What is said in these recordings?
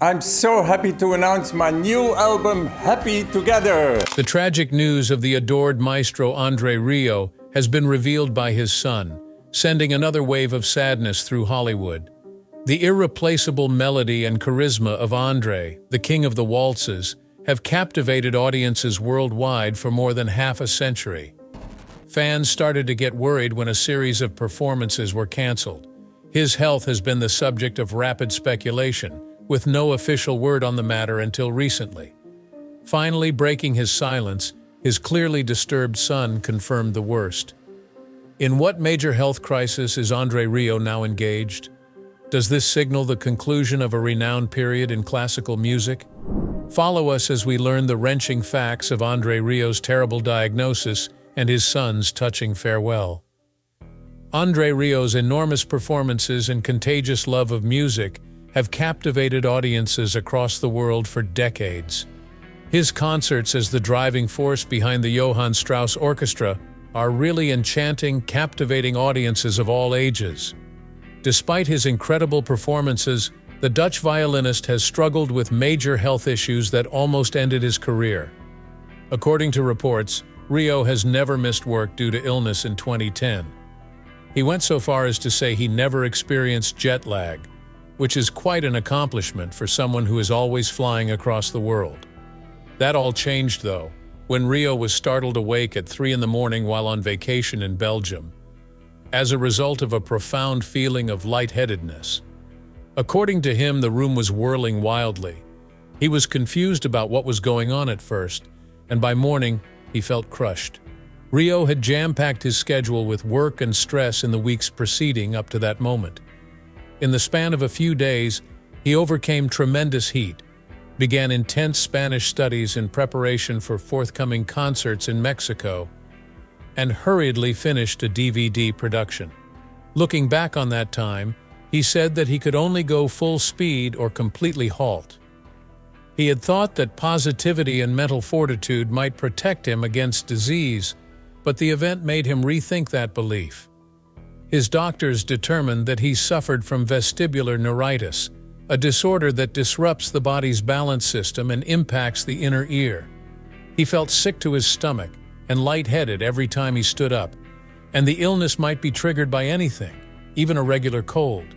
I'm so happy to announce my new album, Happy Together. The tragic news of the adored maestro André Rieu has been revealed by his son, sending another wave of sadness through Hollywood. The irreplaceable melody and charisma of André, the king of the waltzes, have captivated audiences worldwide for more than half a century. Fans started to get worried when a series of performances were canceled. His health has been the subject of rapid speculation, with no official word on the matter until recently. Finally breaking his silence, his clearly disturbed son confirmed the worst. In what major health crisis is André Rieu now engaged? Does this signal the conclusion of a renowned period in classical music? Follow us as we learn the wrenching facts of André Rieu's terrible diagnosis and his son's touching farewell. André Rieu's enormous performances and contagious love of music have captivated audiences across the world for decades. His concerts as the driving force behind the Johann Strauss Orchestra are really enchanting, captivating audiences of all ages. Despite his incredible performances, the Dutch violinist has struggled with major health issues that almost ended his career. According to reports, Rieu has never missed work due to illness in 2010. He went so far as to say he never experienced jet lag, which is quite an accomplishment for someone who is always flying across the world. That all changed, though, when Rieu was startled awake at 3 a.m. while on vacation in Belgium, as a result of a profound feeling of lightheadedness. According to him, the room was whirling wildly. He was confused about what was going on at first, and by morning, he felt crushed. Rieu had jam-packed his schedule with work and stress in the weeks preceding up to that moment. In the span of a few days, he overcame tremendous heat, began intense Spanish studies in preparation for forthcoming concerts in Mexico, and hurriedly finished a DVD production. Looking back on that time, he said that he could only go full speed or completely halt. He had thought that positivity and mental fortitude might protect him against disease, but the event made him rethink that belief. His doctors determined that he suffered from vestibular neuritis, a disorder that disrupts the body's balance system and impacts the inner ear. He felt sick to his stomach and lightheaded every time he stood up, and the illness might be triggered by anything, even a regular cold.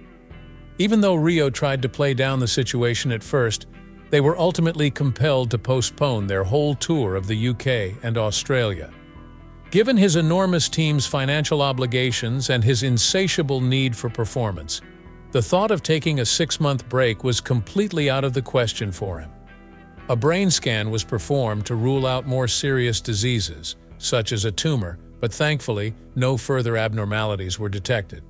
Even though Rieu tried to play down the situation at first, they were ultimately compelled to postpone their whole tour of the UK and Australia. Given his enormous team's financial obligations and his insatiable need for performance, the thought of taking a 6-month break was completely out of the question for him. A brain scan was performed to rule out more serious diseases, such as a tumor, but thankfully, no further abnormalities were detected.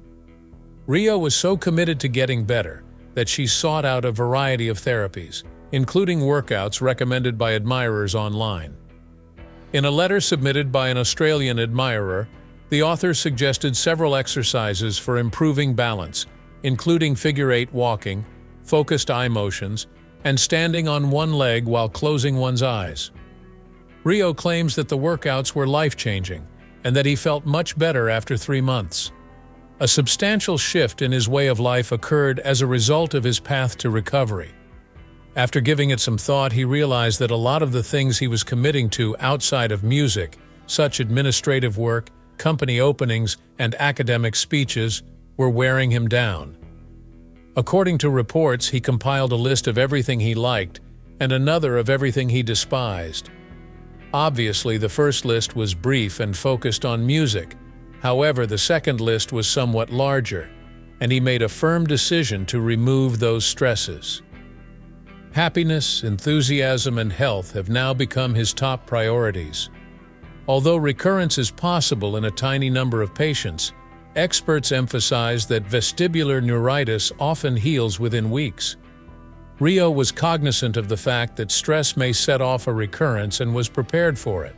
Rieu was so committed to getting better that she sought out a variety of therapies, including workouts recommended by admirers online. In a letter submitted by an Australian admirer, the author suggested several exercises for improving balance, including figure-8 walking, focused eye motions, and standing on one leg while closing one's eyes. Rieu claims that the workouts were life-changing and that he felt much better after 3 months. A substantial shift in his way of life occurred as a result of his path to recovery. After giving it some thought, he realized that a lot of the things he was committing to outside of music, such administrative work, company openings, and academic speeches, were wearing him down. According to reports, he compiled a list of everything he liked and another of everything he despised. Obviously, the first list was brief and focused on music. However, the second list was somewhat larger, and he made a firm decision to remove those stresses. Happiness, enthusiasm, and health have now become his top priorities. Although recurrence is possible in a tiny number of patients, experts emphasize that vestibular neuritis often heals within weeks. Rieu was cognizant of the fact that stress may set off a recurrence and was prepared for it.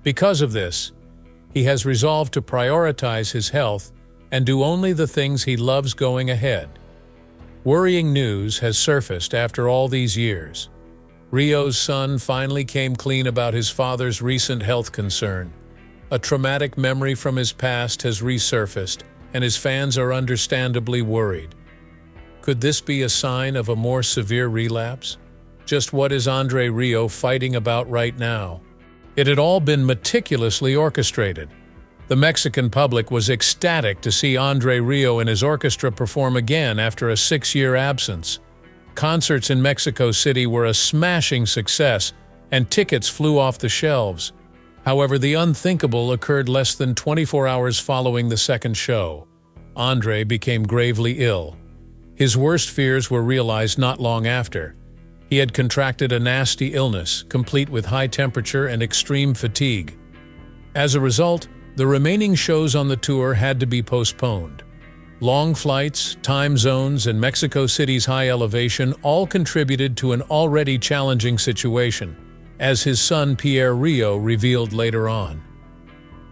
Because of this, he has resolved to prioritize his health and do only the things he loves going ahead. Worrying news has surfaced after all these years. Rieu's son finally came clean about his father's recent health concern. A traumatic memory from his past has resurfaced, and his fans are understandably worried. Could this be a sign of a more severe relapse? Just what is André Rieu fighting about right now? It had all been meticulously orchestrated. The Mexican public was ecstatic to see André Rieu and his orchestra perform again after a 6-year absence. Concerts in Mexico City were a smashing success, and tickets flew off the shelves. However, the unthinkable occurred less than 24 hours following the second show. André became gravely ill. His worst fears were realized not long after. He had contracted a nasty illness, complete with high temperature and extreme fatigue. As a result, the remaining shows on the tour had to be postponed. Long flights, time zones, and Mexico City's high elevation all contributed to an already challenging situation, as his son Pierre Rieu revealed later on.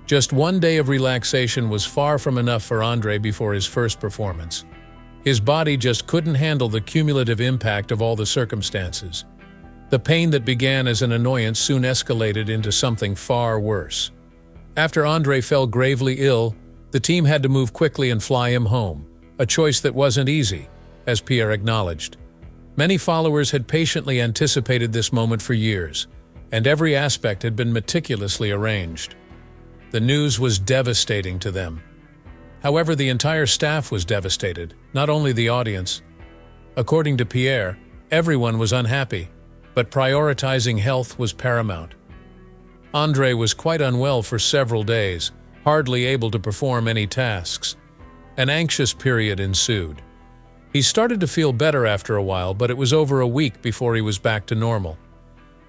Just one day of relaxation was far from enough for André before his first performance. His body just couldn't handle the cumulative impact of all the circumstances. The pain that began as an annoyance soon escalated into something far worse. After André fell gravely ill, the team had to move quickly and fly him home, a choice that wasn't easy, as Pierre acknowledged. Many followers had patiently anticipated this moment for years, and every aspect had been meticulously arranged. The news was devastating to them. However, the entire staff was devastated, not only the audience. According to Pierre, everyone was unhappy, but prioritizing health was paramount. André was quite unwell for several days, hardly able to perform any tasks. An anxious period ensued. He started to feel better after a while, but it was over a week before he was back to normal.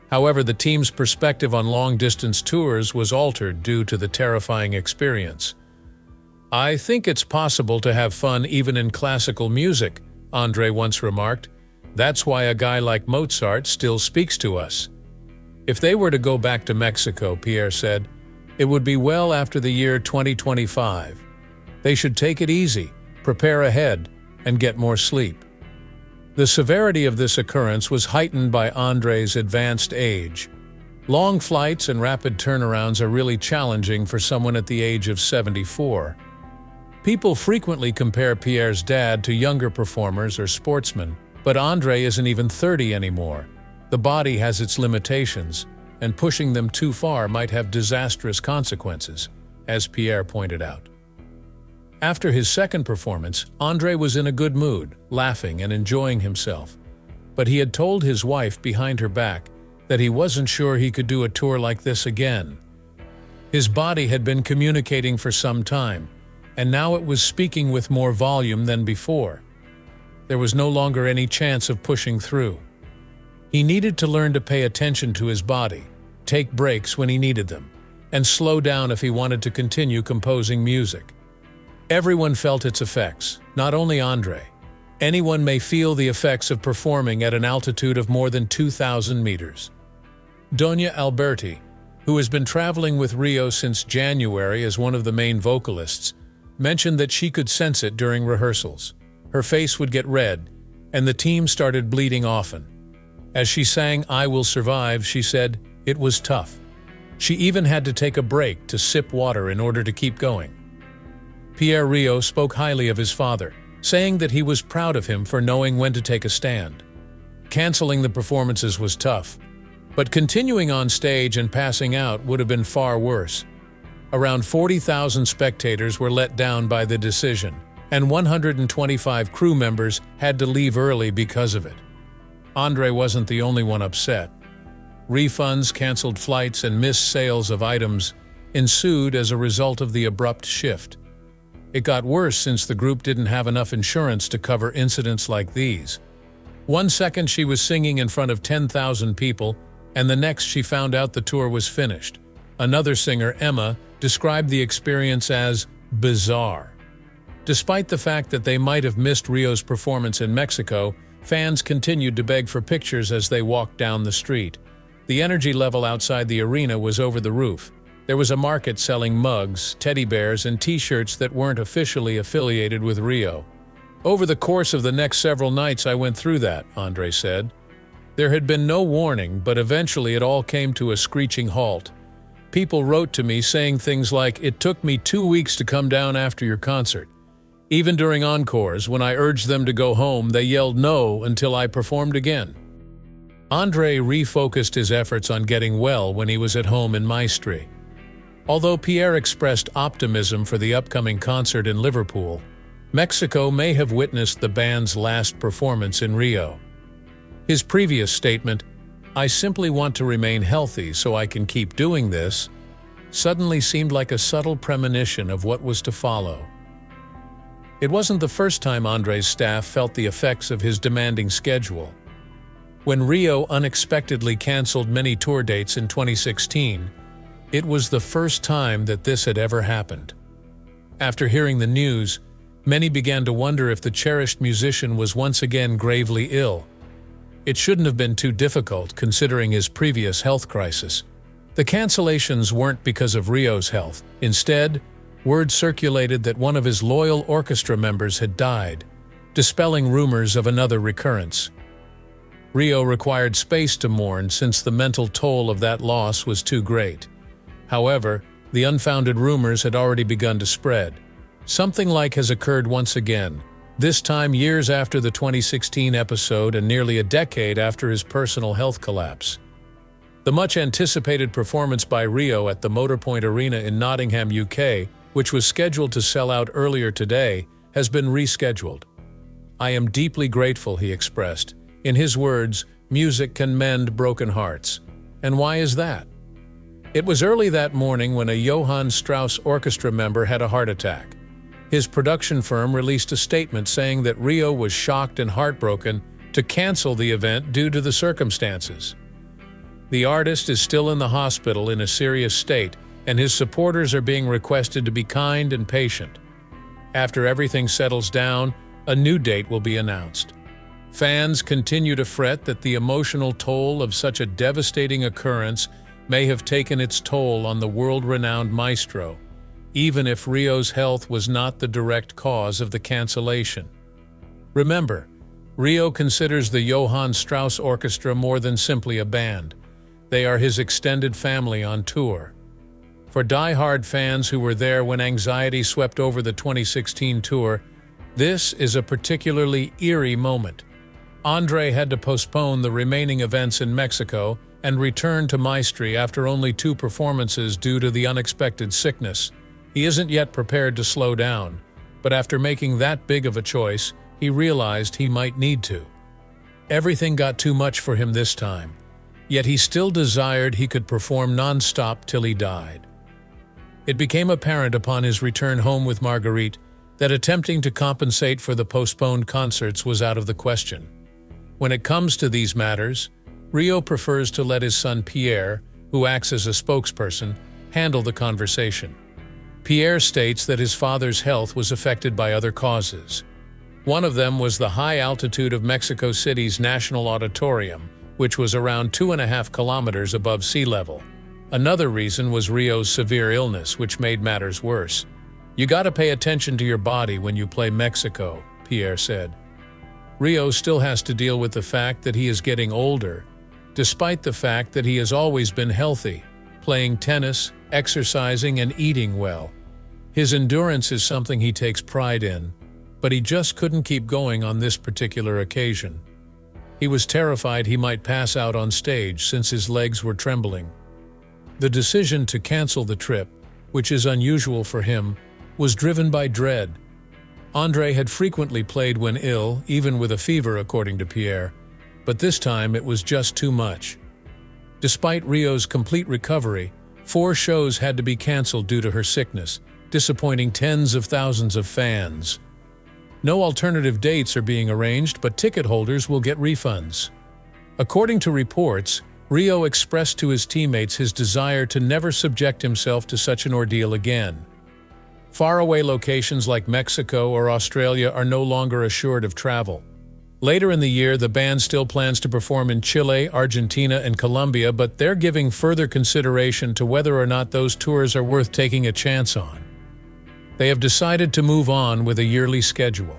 However, the team's perspective on long-distance tours was altered due to the terrifying experience. "I think it's possible to have fun even in classical music," André once remarked. "That's why a guy like Mozart still speaks to us." If they were to go back to Mexico, Pierre said, it would be well after the year 2025. They should take it easy, prepare ahead, and get more sleep. The severity of this occurrence was heightened by André's advanced age. Long flights and rapid turnarounds are really challenging for someone at the age of 74. People frequently compare Pierre's dad to younger performers or sportsmen, but André isn't even 30 anymore. The body has its limitations, and pushing them too far might have disastrous consequences, as Pierre pointed out. After his second performance, André was in a good mood, laughing and enjoying himself. But he had told his wife behind her back that he wasn't sure he could do a tour like this again. His body had been communicating for some time, and now it was speaking with more volume than before. There was no longer any chance of pushing through. He needed to learn to pay attention to his body, take breaks when he needed them, and slow down if he wanted to continue composing music. Everyone felt its effects, not only André. Anyone may feel the effects of performing at an altitude of more than 2,000 meters. Doña Alberti, who has been traveling with Rieu since January as one of the main vocalists, mentioned that she could sense it during rehearsals. Her face would get red, and the team started bleeding often. As she sang "I Will Survive," she said, "It was tough." She even had to take a break to sip water in order to keep going. Pierre Rieu spoke highly of his father, saying that he was proud of him for knowing when to take a stand. Canceling the performances was tough, but continuing on stage and passing out would have been far worse. Around 40,000 spectators were let down by the decision, and 125 crew members had to leave early because of it. André wasn't the only one upset. Refunds, canceled flights, and missed sales of items ensued as a result of the abrupt shift. It got worse since the group didn't have enough insurance to cover incidents like these. One second she was singing in front of 10,000 people, and the next she found out the tour was finished. Another singer, Emma, described the experience as bizarre. Despite the fact that they might have missed Rieu's performance in Mexico, fans continued to beg for pictures as they walked down the street. The energy level outside the arena was over the roof. There was a market selling mugs, teddy bears, and t-shirts that weren't officially affiliated with Rieu. "Over the course of the next several nights I went through that," André said. "There had been no warning, but eventually it all came to a screeching halt. People wrote to me saying things like, 'It took me 2 weeks to come down after your concert. Even during encores, when I urged them to go home, they yelled no until I performed again. André refocused his efforts on getting well when he was at home in Maestri. Although Pierre expressed optimism for the upcoming concert in Liverpool, Mexico may have witnessed the band's last performance in Rio. His previous statement, "I simply want to remain healthy so I can keep doing this," suddenly seemed like a subtle premonition of what was to follow. It wasn't the first time André's staff felt the effects of his demanding schedule. When Rieu unexpectedly canceled many tour dates in 2016, it was the first time that this had ever happened. After hearing the news, many began to wonder if the cherished musician was once again gravely ill. It shouldn't have been too difficult, considering his previous health crisis. The cancellations weren't because of Rieu's health. Instead, word circulated that one of his loyal orchestra members had died, dispelling rumors of another recurrence. Rieu required space to mourn since the mental toll of that loss was too great. However, the unfounded rumors had already begun to spread. Something like has occurred once again, this time years after the 2016 episode and nearly a decade after his personal health collapse. The much-anticipated performance by Rieu at the Motorpoint Arena in Nottingham, UK, which was scheduled to sell out earlier today, has been rescheduled. "I am deeply grateful," he expressed. In his words, "Music can mend broken hearts." And why is that? It was early that morning when a Johann Strauss orchestra member had a heart attack. His production firm released a statement saying that Rieu was shocked and heartbroken to cancel the event due to the circumstances. The artist is still in the hospital in a serious state, and his supporters are being requested to be kind and patient. After everything settles down, a new date will be announced. Fans continue to fret that the emotional toll of such a devastating occurrence may have taken its toll on the world-renowned maestro, even if Rieu's health was not the direct cause of the cancellation. Remember, Rieu considers the Johann Strauss Orchestra more than simply a band. They are his extended family on tour. For die-hard fans who were there when anxiety swept over the 2016 tour, this is a particularly eerie moment. André had to postpone the remaining events in Mexico and return to Maestri after only 2 performances due to the unexpected sickness. He isn't yet prepared to slow down, but after making that big of a choice, he realized he might need to. Everything got too much for him this time, yet he still desired he could perform non-stop till he died. It became apparent upon his return home with Marguerite that attempting to compensate for the postponed concerts was out of the question. When it comes to these matters, Rieu prefers to let his son Pierre, who acts as a spokesperson, handle the conversation. Pierre states that his father's health was affected by other causes. One of them was the high altitude of Mexico City's National Auditorium, which was around 2.5 kilometers above sea level. Another reason was Rieu's severe illness, which made matters worse. "You gotta pay attention to your body when you play Mexico," Pierre said. Rieu still has to deal with the fact that he is getting older, despite the fact that he has always been healthy, playing tennis, exercising, and eating well. His endurance is something he takes pride in, but he just couldn't keep going on this particular occasion. He was terrified he might pass out on stage since his legs were trembling. The decision to cancel the trip, which is unusual for him, was driven by dread. André had frequently played when ill, even with a fever, according to Pierre, but this time it was just too much. Despite Rieu's complete recovery, 4 shows had to be canceled due to her sickness, disappointing tens of thousands of fans. No alternative dates are being arranged, but ticket holders will get refunds. According to reports, Rieu expressed to his teammates his desire to never subject himself to such an ordeal again. Faraway locations like Mexico or Australia are no longer assured of travel. Later in the year, the band still plans to perform in Chile, Argentina, and Colombia, but they're giving further consideration to whether or not those tours are worth taking a chance on. They have decided to move on with a yearly schedule.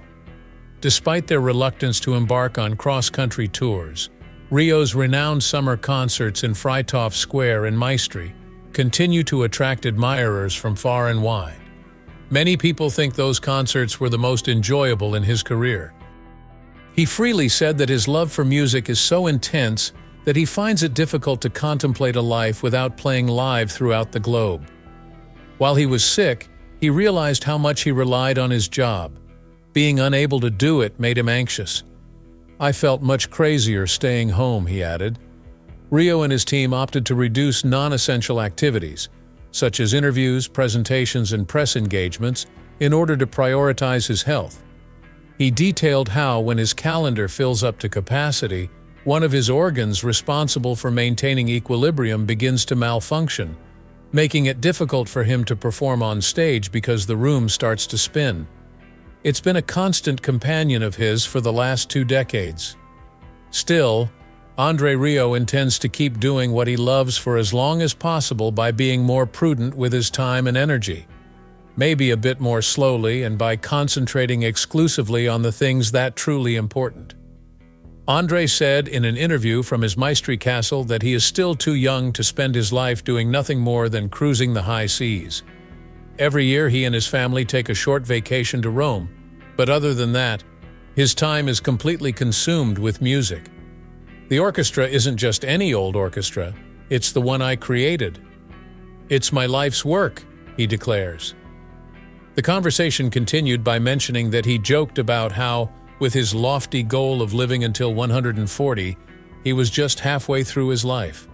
Despite their reluctance to embark on cross-country tours, Rieu's renowned summer concerts in Freythof Square in Maestri continue to attract admirers from far and wide. Many people think those concerts were the most enjoyable in his career. He freely said that his love for music is so intense that he finds it difficult to contemplate a life without playing live throughout the globe. While he was sick, he realized how much he relied on his job. Being unable to do it made him anxious. "I felt much crazier staying home," he added. Rieu and his team opted to reduce non-essential activities, such as interviews, presentations, and press engagements, in order to prioritize his health. He detailed how, when his calendar fills up to capacity, one of his organs responsible for maintaining equilibrium begins to malfunction, making it difficult for him to perform on stage because the room starts to spin. It's been a constant companion of his for the last 2 decades. Still, André Rieu intends to keep doing what he loves for as long as possible by being more prudent with his time and energy, maybe a bit more slowly and by concentrating exclusively on the things that truly important. André said in an interview from his Maestri castle that he is still too young to spend his life doing nothing more than cruising the high seas. Every year he and his family take a short vacation to Rome, but other than that, his time is completely consumed with music. "The orchestra isn't just any old orchestra, it's the one I created. It's my life's work," he declares. The conversation continued by mentioning that he joked about how, with his lofty goal of living until 140, he was just halfway through his life.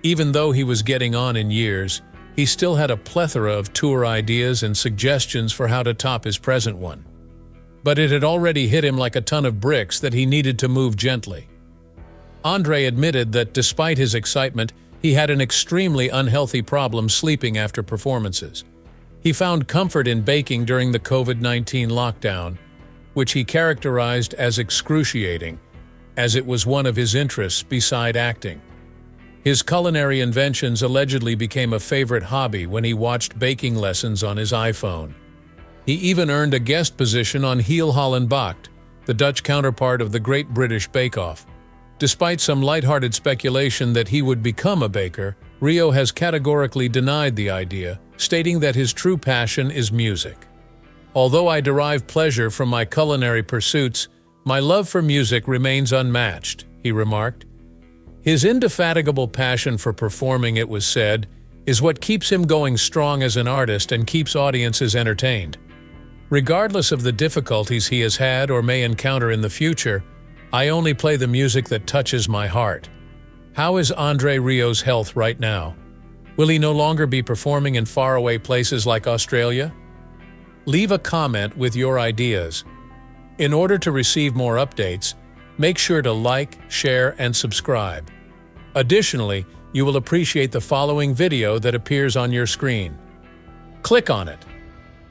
Even though he was getting on in years, he still had a plethora of tour ideas and suggestions for how to top his present one. But it had already hit him like a ton of bricks that he needed to move gently. André admitted that despite his excitement, he had an extremely unhealthy problem sleeping after performances. He found comfort in baking during the COVID-19 lockdown, which he characterized as excruciating, as it was one of his interests beside acting. His culinary inventions allegedly became a favorite hobby when he watched baking lessons on his iPhone. He even earned a guest position on Heel Holland Bakt, the Dutch counterpart of the Great British Bake Off. Despite some lighthearted speculation that he would become a baker, Rieu has categorically denied the idea, stating that his true passion is music. "Although I derive pleasure from my culinary pursuits, my love for music remains unmatched," he remarked. His indefatigable passion for performing, it was said, is what keeps him going strong as an artist and keeps audiences entertained. "Regardless of the difficulties he has had or may encounter in the future, I only play the music that touches my heart." How is André Rieu's health right now? Will he no longer be performing in faraway places like Australia? Leave a comment with your ideas. In order to receive more updates, make sure to like, share, and subscribe. Additionally, you will appreciate the following video that appears on your screen. Click on it.